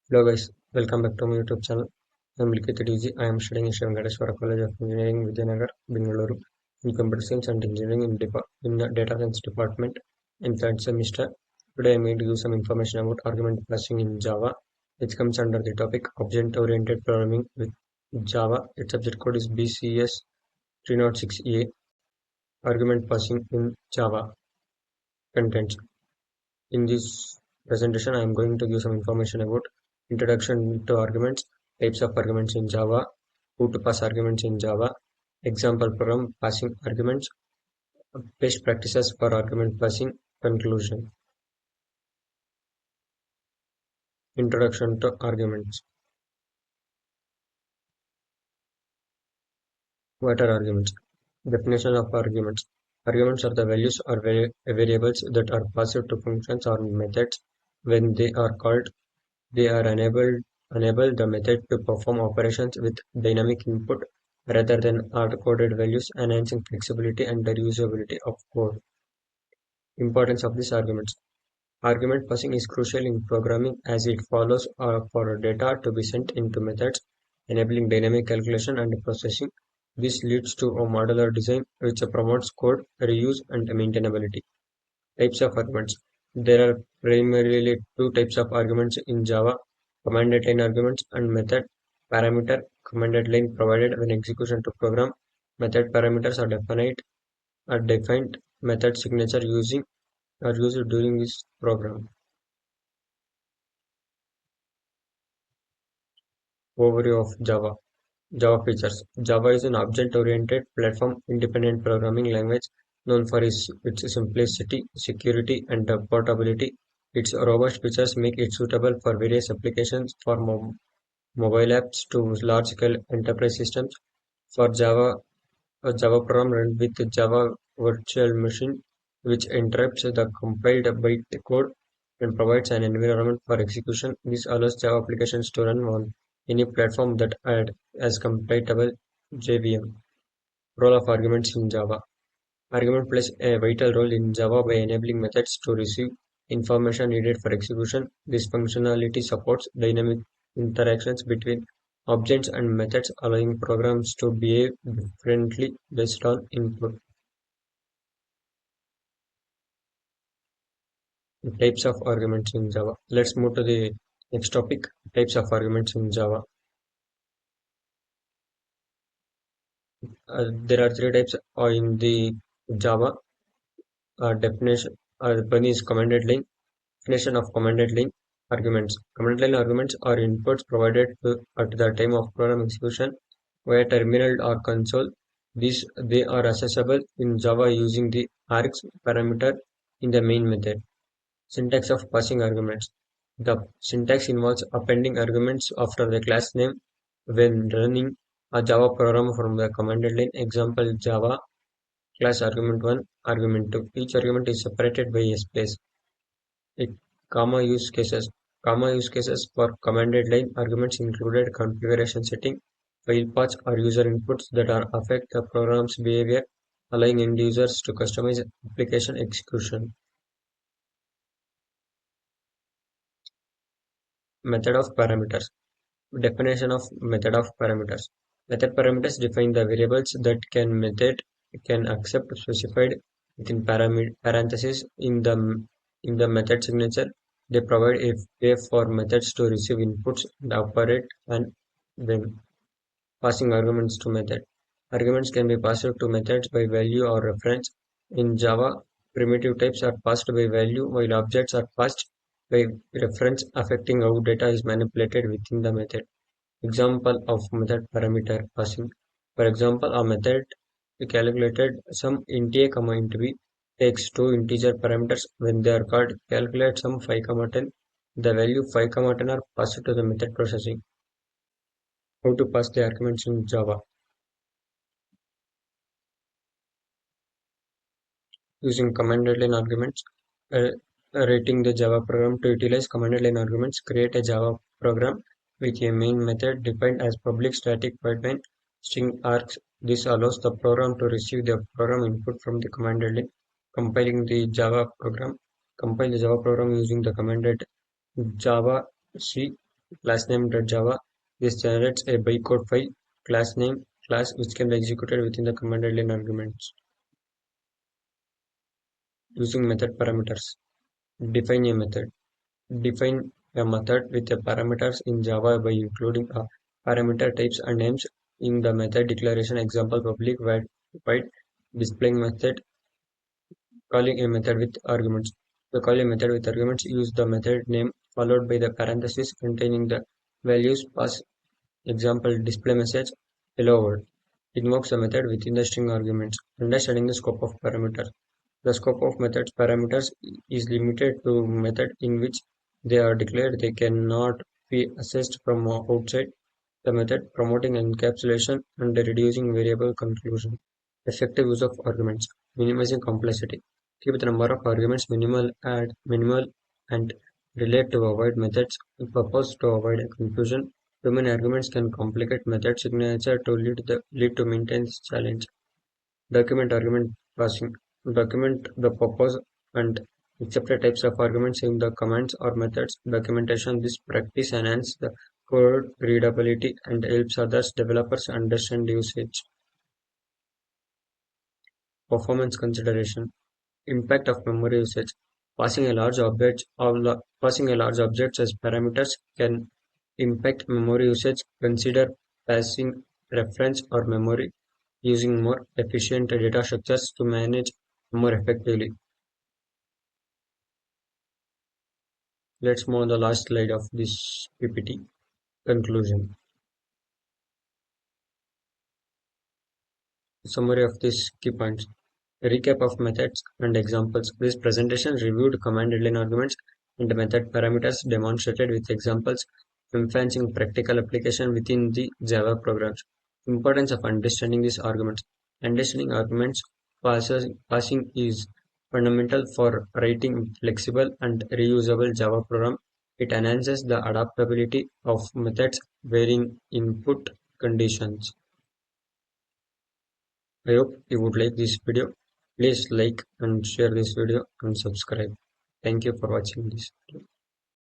Hello guys, welcome back to my YouTube channel. I am Likith DG. I am studying in Shri Venkateswara College of Engineering, Vidyanagar, Bengaluru, in Computer Science and Engineering in the Data Science Department in third semester. Today I am going to give some information about argument parsing in Java, which comes under the topic Object-Oriented Programming with Java. Its subject code is BCS 306A. Argument parsing in Java. Contents. In this presentation, I am going to give some information about introduction to arguments, types of arguments in Java, how to pass arguments in Java, example program passing arguments, best practices for argument passing, conclusion. Introduction to arguments. What are arguments? Definition of arguments. Arguments are the values or variables that are passed to functions or methods. When they are called, they are enable the method to perform operations with dynamic input rather than hard-coded values, enhancing flexibility and reusability of code. Importance of these arguments. Argument passing is crucial in programming as it follows for data to be sent into methods, enabling dynamic calculation and processing. This leads to a modular design which promotes code reuse and maintainability. Types of arguments. There are primarily two types of arguments in Java: commanded line arguments and method parameter. Commanded line provided when execution to program. Method parameters are defined method signature are used during this program. Overview of Java. Java features. Java is an object-oriented platform-independent programming language known for its simplicity, security, and portability. Its robust features make it suitable for various applications from mobile apps to large-scale enterprise systems. For Java, a Java program runs with Java Virtual Machine, which interrupts the compiled bytecode and provides an environment for execution. This allows Java applications to run on any platform that as compatible JVM. Role of arguments in Java. Argument plays a vital role in Java by enabling methods to receive information needed for execution. This functionality supports dynamic interactions between objects and methods, allowing programs to behave differently based on input. Types of arguments in Java. Let's move to the next topic, types of arguments in Java. There are three types in the Java definition. One is commanded line. Definition of commanded line arguments. Command line arguments are inputs provided at the time of program execution via terminal or console. They are accessible in Java using the args parameter in the main method. Syntax of passing arguments. The syntax involves appending arguments after the class name when running a Java program from the commanded line. Example: Java class argument 1, argument 2. Each argument is separated by a space. It, comma use cases. Comma use cases for commanded line arguments included configuration setting, file paths, or user inputs that are affect the program's behavior, allowing end users to customize application execution. Method of parameters. Definition of method of parameters. Method parameters define the variables that method can accept specified within parentheses in the method signature. They provide a way for methods to receive inputs and operate and when passing arguments to method. Arguments can be passed to methods by value or reference. In Java, primitive types are passed by value while objects are passed by reference, affecting how data is manipulated within the method. Example of method parameter passing. For example, a method calculated sum int a, int b takes two integer parameters. When they are called, calculate sum 5, 10. The value 5, 10 are passed to the method processing. How to pass the arguments in Java? Using commanded line arguments. Uh, Writing the Java program to utilize commanded line arguments. Create a Java program with a main method defined as public static void string args. This allows the program to receive the program input from the commanded line. Compiling the Java program. Compile the Java program using the commanded Java C class name.java. This generates a bytecode file class name class which can be executed within the command line arguments using method parameters. Define a method. Define a method with the parameters in Java by including a parameter types and names in the method declaration. Example public void displaying method calling a method with arguments. To call a method with arguments, use the method name followed by the parenthesis containing the values pass. Example display message hello world. Invokes the method within the string arguments. Understanding the scope of parameters. The scope of methods parameters is limited to method in which they are declared. They cannot be accessed from outside the method, promoting encapsulation and reducing variable conclusion. Effective use of arguments, minimizing complexity. Keep the number of arguments minimal, add minimal, and relate to avoid methods. Purpose to avoid confusion. Too many arguments can complicate method signature to lead to maintenance challenge. Document argument passing. Document the purpose and accepted types of arguments in the commands or methods documentation. This practice enhances the code readability and helps others developers understand usage. Performance consideration. Impact of memory usage. Passing a large object as parameters can impact memory usage. Consider passing reference or memory using more efficient data structures to manage more effectively. Let's move on the last slide of this PPT. Conclusion. Summary of these key points. A recap of methods and examples. This presentation reviewed command line arguments and method parameters demonstrated with examples, emphasizing practical application within the Java programs. Importance of understanding these arguments. Understanding arguments passing is fundamental for writing flexible and reusable Java program. It enhances the adaptability of methods varying input conditions. I hope you would like this video. Please like and share this video and subscribe. Thank you for watching this video.